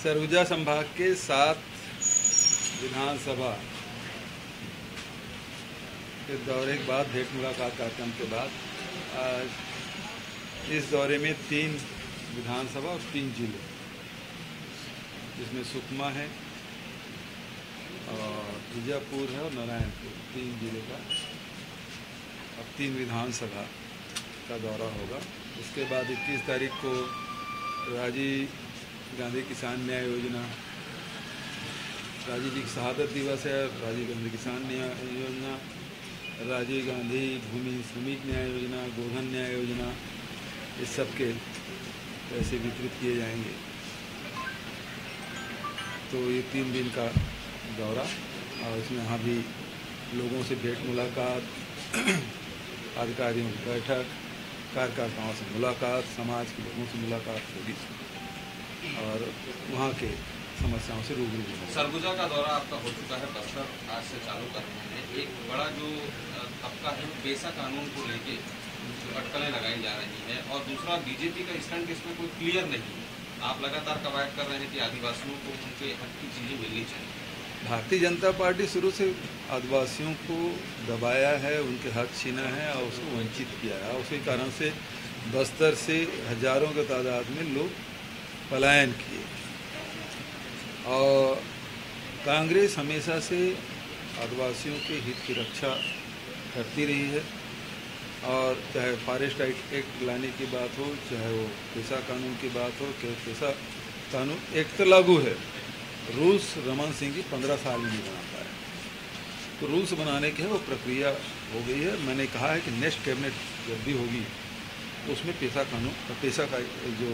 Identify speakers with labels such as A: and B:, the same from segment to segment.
A: सरगुजा संभाग के 7 विधानसभा के दौरे के बाद भेंट मुलाकात कार्यक्रम के बाद आज इस दौरे में 3 विधानसभा और 3 जिले, जिसमें सुकमा है और बीजापुर है और नारायणपुर, 3 जिले का अब 3 विधानसभा का दौरा होगा। उसके बाद 21 तारीख को राजीव गांधी किसान न्याय योजना, राजीव जी की शहादत दिवस है, राजीव गांधी किसान न्याय योजना, राजीव गांधी भूमि श्रमिक न्याय योजना, गोधन न्याय योजना, इस सब के पैसे वितरित किए जाएंगे। तो ये 3 दिन का दौरा और इसमें यहाँ भी लोगों से भेंट मुलाकात, अधिकारियों की बैठक, कार्यकर्ताओं से मुलाकात, समाज के लोगों से मुलाकात होगी और वहाँ के समस्याओं से रूबरू होगा।
B: सरगुजा का दौरा आपका हो चुका है, बस्तर आज से चालू कर रहे हैं। एक बड़ा जो तबका है पेशा कानून को लेके अटकलें लगाई जा रही हैं और दूसरा बीजेपी का स्टैंड इसमें कोई क्लियर नहीं है। आप लगातार कवायद कर रहे हैं कि आदिवासियों को उनके हक की चीज़ें मिलनी चाहिए।
A: भारतीय जनता पार्टी शुरू से आदिवासियों को दबाया है, उनके हक छीना है और उसको वंचित किया है। उसी कारण से बस्तर से हजारों की तादाद में लोग पलायन किए और कांग्रेस हमेशा से आदिवासियों के हित की रक्षा करती रही है और चाहे फॉरेस्ट एक्ट लाने की बात हो, चाहे वो पेशा कानून की बात हो, कि पेशा कानून एक तो लागू है, रूल्स रमन सिंह जी 15 साल में नहीं बना पाए, तो रूल्स बनाने की है वो प्रक्रिया हो गई है। मैंने कहा है कि नेक्स्ट कैबिनेट जब भी होगी तो उसमें पेशा कानून, पेशा का जो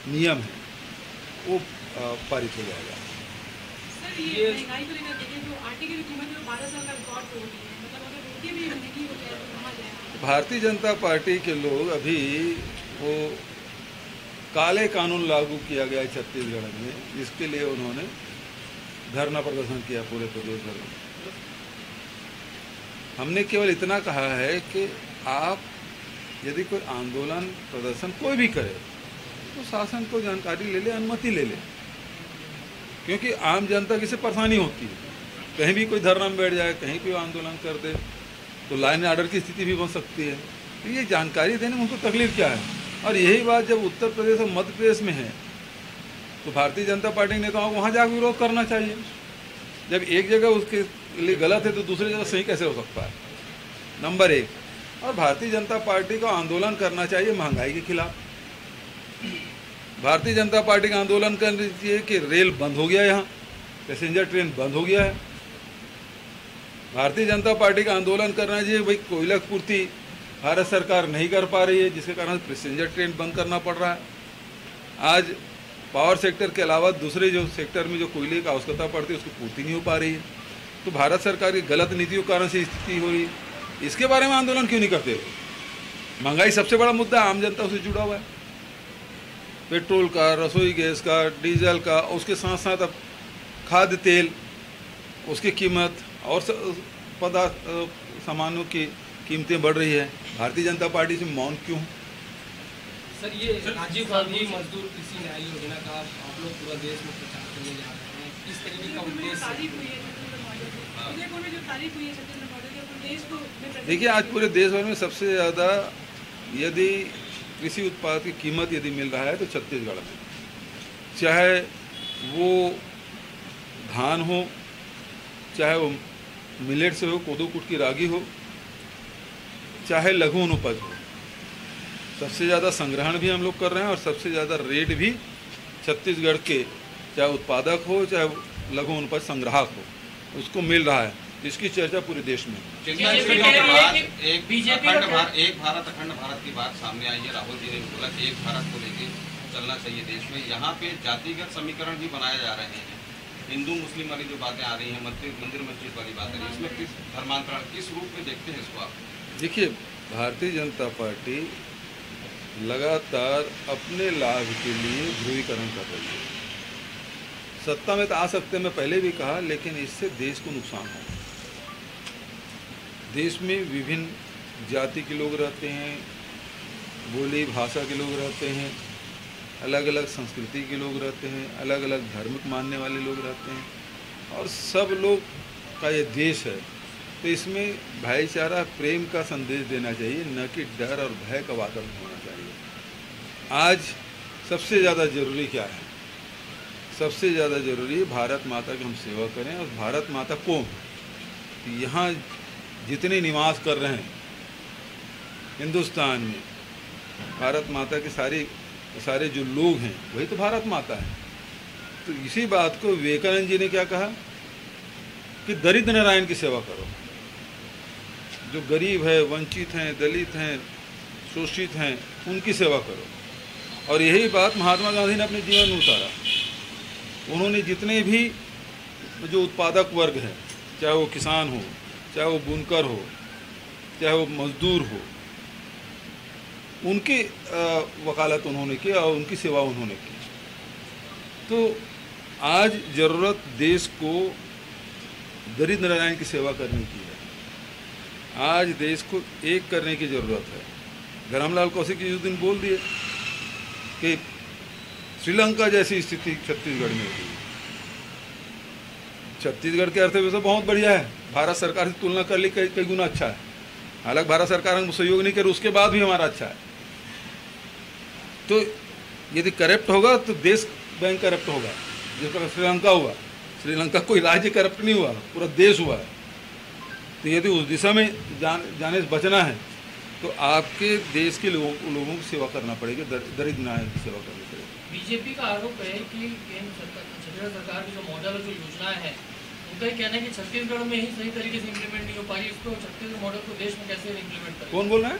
A: नियम है वो पारित हो जाएगा।
C: सर, ये महंगाई को लेकर देखें तो आटे की कीमत जो 12 साल का रिकॉर्ड तोड़ रही है, मतलब अगर रोटी भी महंगी हो जाए तो कहाँ जाए?
A: भारतीय जनता पार्टी के लोग अभी वो काले कानून लागू किया गया है छत्तीसगढ़ में, जिसके लिए उन्होंने धरना प्रदर्शन किया पूरे प्रदेश भर में। हमने केवल इतना कहा है कि आप यदि कोई आंदोलन प्रदर्शन कोई भी करे तो शासन को जानकारी ले ले, अनुमति ले ले, क्योंकि आम जनता की से परेशानी होती है। कहीं भी कोई धरना में बैठ जाए, कहीं भी आंदोलन कर दे तो लाइन ऑर्डर की स्थिति भी बन सकती है। तो ये जानकारी देने में उनको तकलीफ क्या है? और यही बात जब उत्तर प्रदेश और मध्य प्रदेश में है तो भारतीय जनता पार्टी के नेताओं को वहाँ जाकर विरोध करना चाहिए। जब एक जगह उसके लिए गलत है तो दूसरी जगह सही कैसे हो सकता है? नंबर 1। और भारतीय जनता पार्टी को आंदोलन करना चाहिए महंगाई के खिलाफ। भारतीय जनता पार्टी का आंदोलन करना चाहिए कि रेल बंद हो गया, यहाँ पैसेंजर ट्रेन बंद हो गया है। भारतीय जनता पार्टी का आंदोलन करना चाहिए भाई कोयला पूर्ति भारत सरकार नहीं कर पा रही है, जिसके कारण पैसेंजर ट्रेन बंद करना पड़ रहा है। आज पावर सेक्टर के अलावा दूसरे जो सेक्टर में जो कोयले की आवश्यकता पड़ती है उसकी पूर्ति नहीं हो पा रही है। तो भारत सरकार की गलत नीतियों के कारण से स्थिति हो रही है। इसके बारे में आंदोलन क्यों नहीं करते? महंगाई सबसे बड़ा मुद्दा, आम जनता उससे जुड़ा हुआ है। पेट्रोल का, रसोई गैस का, डीजल का, उसके साथ साथ अब खाद्य तेल, उसकी कीमत और पदार्थ सामानों की कीमतें बढ़ रही है। भारतीय जनता पार्टी से मौन क्यों?
D: सर, ये राजीव गांधी मजदूर कृषि न्याय योजना का आप लोग पूरा देश में प्रचार करने जा रहे हैं, किस तरीके का उद्देश्य?
A: देखिए, आज पूरे देश भर में सबसे ज़्यादा यदि कृषि उत्पाद की कीमत यदि मिल रहा है तो छत्तीसगढ़ में, चाहे वो धान हो, चाहे वो मिलेट से हो, कोदो कुट की रागी हो, चाहे लघु अनुपज हो, सबसे ज़्यादा संग्रहण भी हम लोग कर रहे हैं और सबसे ज़्यादा रेट भी छत्तीसगढ़ के, चाहे उत्पादक हो चाहे लघु अनुपज संग्राहक हो, उसको मिल रहा है। इसकी चर्चा पूरे देश में।
B: एक भारत अखंड भारत की बात सामने आई है। राहुल जी ने बोला कि एक भारत को लेके चलना चाहिए देश में। यहाँ पे जातिगत समीकरण भी बनाए जा रहे हैं, हिंदू मुस्लिम वाली जो बातें आ रही हैं, मंदिर मस्जिद वाली बातें, इसमें किस धर्मांतरण किस रूप में देखते हैं इसको आप?
A: देखिए, भारतीय जनता पार्टी लगातार अपने लाभ के लिए ध्रुवीकरण कर रही है। सत्ता में तो आ सकते हैं, मैं पहले भी कहा, लेकिन इससे देश को नुकसान है। देश में विभिन्न जाति के लोग रहते हैं, बोली भाषा के लोग रहते हैं, अलग अलग संस्कृति के लोग रहते हैं, अलग अलग धर्म को मानने वाले लोग रहते हैं और सब लोग का ये देश है। तो इसमें भाईचारा प्रेम का संदेश देना चाहिए, न कि डर और भय का वातावरण होना चाहिए। आज सबसे ज़्यादा ज़रूरी क्या है? सबसे ज़्यादा ज़रूरी है भारत माता की हम सेवा करें। और भारत माता कौन? यहाँ जितने निवास कर रहे हैं हिंदुस्तान में, भारत माता के सारे जो लोग हैं वही तो भारत माता है। तो इसी बात को विवेकानंद जी ने क्या कहा कि दरिद्र नारायण की सेवा करो। जो गरीब है, वंचित हैं, दलित हैं, शोषित हैं, उनकी सेवा करो। और यही बात महात्मा गांधी ने अपने जीवन में उतारा। उन्होंने जितने भी जो उत्पादक वर्ग हैं, चाहे वो किसान हो, चाहे वो बुनकर हो, चाहे वो मजदूर हो, उनकी वकालत उन्होंने की और उनकी सेवा उन्होंने की। तो आज ज़रूरत देश को दरिद्र नारायण की सेवा करने की है। आज देश को एक करने की ज़रूरत है। धर्मलाल कौशिक जी उस दिन बोल दिए कि श्रीलंका जैसी स्थिति छत्तीसगढ़ में होगी। छत्तीसगढ़ की अर्थव्यवस्था बहुत बढ़िया है, भारत सरकार से तुलना कर ली कई गुना अच्छा है। हालांकि भारत सरकार हम सहयोग नहीं करे, उसके बाद भी हमारा अच्छा है। तो यदि करप्ट होगा तो देश बैंक करप्ट होगा, जिस प्रकार श्रीलंका हुआ। श्रीलंका कोई राज्य करप्ट नहीं हुआ, पूरा देश हुआ है। तो यदि उस दिशा में जाने से बचना है तो आपके देश के लोगों की सेवा करना पड़ेगी, दरिद्र नारायण की सेवा करनी पड़ेगी।
D: बीजेपी का आरोप है कि केंद्र सरकार, छत्तीसगढ़ सरकार की जो मॉडल और जो योजनाएं हैं, उनका ये कहना है कि छत्तीसगढ़ में ही सही तरीके से इम्प्लीमेंट नहीं हो पा रही। इसको छत्तीसगढ़ मॉडल को देश में कैसे इम्प्लीमेंट करें?
A: कौन बोल रहा है?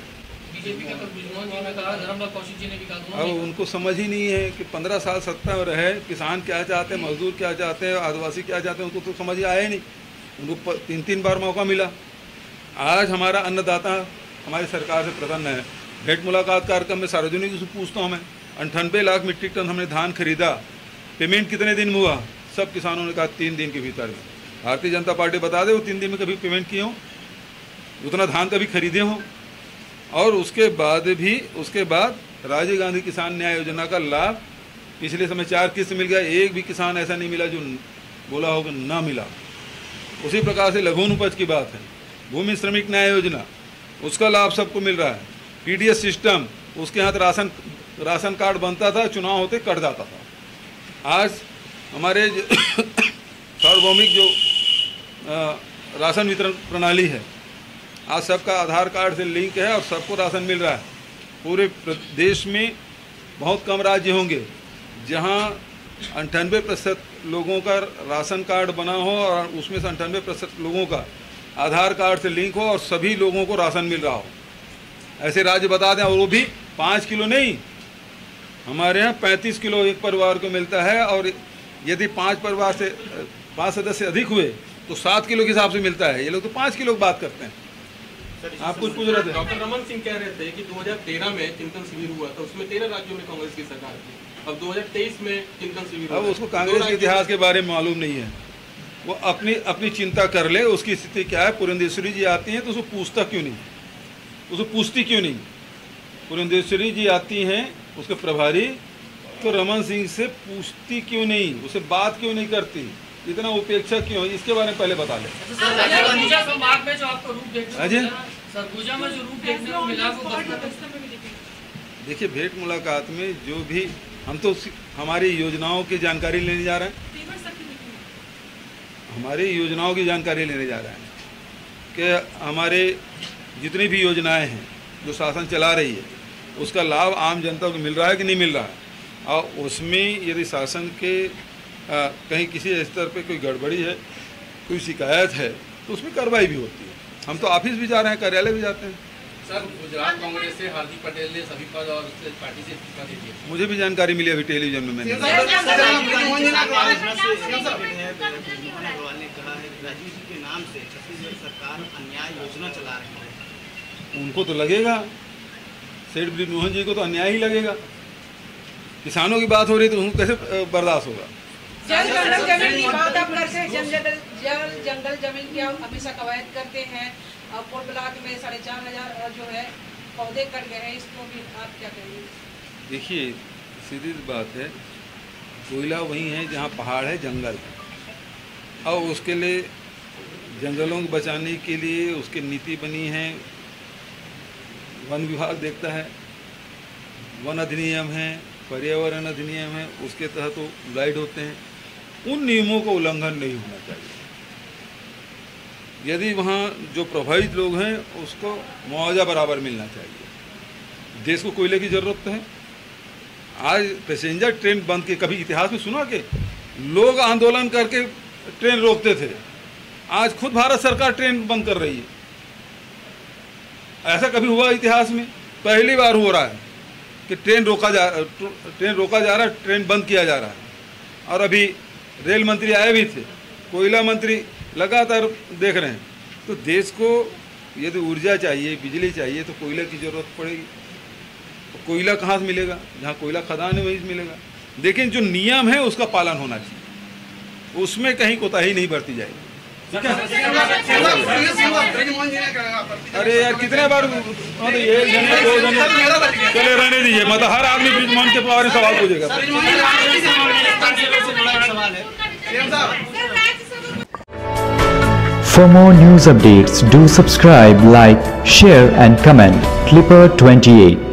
D: बीजेपी का बिजनौर जी ने कहा, धर्मलाल कौशिक जी ने भी कहा।
A: अब उनको समझ ही नहीं है कि 15 साल सत्ता में रहे, किसान क्या चाहते हैं, मजदूर क्या चाहते हैं, आदिवासी क्या चाहते हैं, उनको तो समझ ही आया ही नहीं। उनको 3-3 बार मौका मिला। आज हमारा अन्नदाता हमारी सरकार से प्रसन्न है। भेंट मुलाकात कार्यक्रम में सार्वजनिक से पूछता हूँ मैं, 98 लाख मीट्रिक टन हमने धान खरीदा, पेमेंट कितने दिन में हुआ? सब किसानों ने कहा 3 दिन के भीतर में। भारतीय जनता पार्टी बता दे वो 3 दिन में कभी पेमेंट किए हों, उतना धान कभी खरीदे हों। और उसके बाद राजीव गांधी किसान न्याय योजना का लाभ पिछले समय 4 किस्त मिल गया। एक भी किसान ऐसा नहीं मिला जो बोला होगा ना मिला। उसी प्रकार से लघु उपज की बात है, भूमि श्रमिक न्याय योजना, उसका लाभ सबको मिल रहा है। पीडीएस सिस्टम, उसके यहाँ राशन कार्ड बनता था, चुनाव होते कट जाता था। आज हमारे सार्वभौमिक जो राशन वितरण प्रणाली है, आज सबका आधार कार्ड से लिंक है और सबको राशन मिल रहा है। पूरे देश में बहुत कम राज्य होंगे जहाँ 98% लोगों का राशन कार्ड बना हो और उसमें से 98% लोगों का आधार कार्ड से लिंक हो और सभी लोगों को राशन मिल रहा हो। ऐसे राज्य बता दें, और वो भी 5 किलो नहीं, हमारे यहाँ 35 किलो एक परिवार को मिलता है। और यदि 5 सदस्य अधिक हुए तो 7 किलो के हिसाब से मिलता है। ये लोग तो 5 किलो की बात करते हैं। आप कुछ पूछ रहे थे?
E: डॉक्टर रमन सिंह कह रहे थे कि 2013 में चिंतन शिविर हुआ था, उसमें 13 राज्यों में कांग्रेस की सरकार थी। अब 2023 में चिंतन शिविर, अब
A: उसको कांग्रेस के इतिहास के बारे में मालूम नहीं है। वो अपनी चिंता कर ले, उसकी स्थिति क्या है। पुरंदेश्वरी जी आती हैं तो उसको पूछता क्यों नहीं, उसको पूछती क्यों नहीं? पुरंदेश्वरी जी आती हैं उसके प्रभारी, तो रमन सिंह से पूछती क्यों नहीं, उससे बात क्यों नहीं करती, इतना उपेक्षा क्यों? इसके बारे में पहले बता ले।
D: संवाद में जो आपको रूप सरगुजा में जो रूप देखने को मिला वो
A: देखिए, भेंट मुलाकात में जो भी हम तो हमारी योजनाओं की जानकारी लेने जा रहे हैं, हमारी योजनाओं की जानकारी लेने जा रहे हैं कि हमारे जितनी भी योजनाएं हैं जो शासन चला रही है उसका लाभ आम जनता को मिल रहा है कि नहीं मिल रहा है। और उसमें यदि शासन के कहीं किसी स्तर पे कोई गड़बड़ी है, कोई शिकायत है तो उसमें कार्रवाई भी होती है। हम तो ऑफिस भी जा रहे हैं, कार्यालय भी जाते हैं।
E: सर, गुजरात कांग्रेस से हार्दिक पटेल ने सभी पद और पार्टी से इस्तीफा दे दिया।
A: मुझे भी जानकारी मिली अभी टेलीविजन में। मैंने उनको तो लगेगा, सेठ ब्रिजमोहन जी को तो अन्याय ही लगेगा। किसानों की बात हो रही तो उनको कैसे बर्दाश्त होगा?
F: जल जंगल जमीन की बात आप करते हैं, जल जंगल जमीन की आप हमेशा कवायद करते हैं। कोट ब्लॉक में 4500 जो है पौधे कट गए हैं, इसको भी आप क्या कहेंगे?
A: देखिए, सीधी बात है, कोयला वहीं है जहाँ पहाड़ है, जंगल है, और उसके लिए जंगलों को बचाने के लिए उसकी नीति बनी है। वन विभाग देखता है, वन अधिनियम है, पर्यावरण अधिनियम है, उसके तहत वो गाइड होते हैं। उन नियमों का उल्लंघन नहीं होना चाहिए। यदि वहाँ जो प्रभावित लोग हैं उसको मुआवजा बराबर मिलना चाहिए। देश को कोयले की ज़रूरत है। आज पैसेंजर ट्रेन बंद के, कभी इतिहास में सुना कि लोग आंदोलन करके ट्रेन रोकते थे, आज खुद भारत सरकार ट्रेन बंद कर रही है। ऐसा कभी हुआ इतिहास में? पहली बार हो रहा है कि ट्रेन रोका जा रहा है, ट्रेन बंद किया जा रहा है। और अभी रेल मंत्री आए भी थे, कोयला मंत्री लगातार देख रहे हैं। तो देश को यदि ऊर्जा चाहिए, बिजली चाहिए, तो कोयले की ज़रूरत पड़ेगी। तो कोयला कहाँ से मिलेगा? जहाँ कोयला खदान है वहीं से मिलेगा। लेकिन जो नियम है उसका पालन होना चाहिए, उसमें कहीं कोताही नहीं बरती जाएगी। अरे यार कितने बार ये चले रहने दीजिए, मतलब हर आदमी ब्रिजमोहन के बारे में सवाल पूछेगा।
G: For more news updates, do subscribe, like, share and comment. Clipper 28.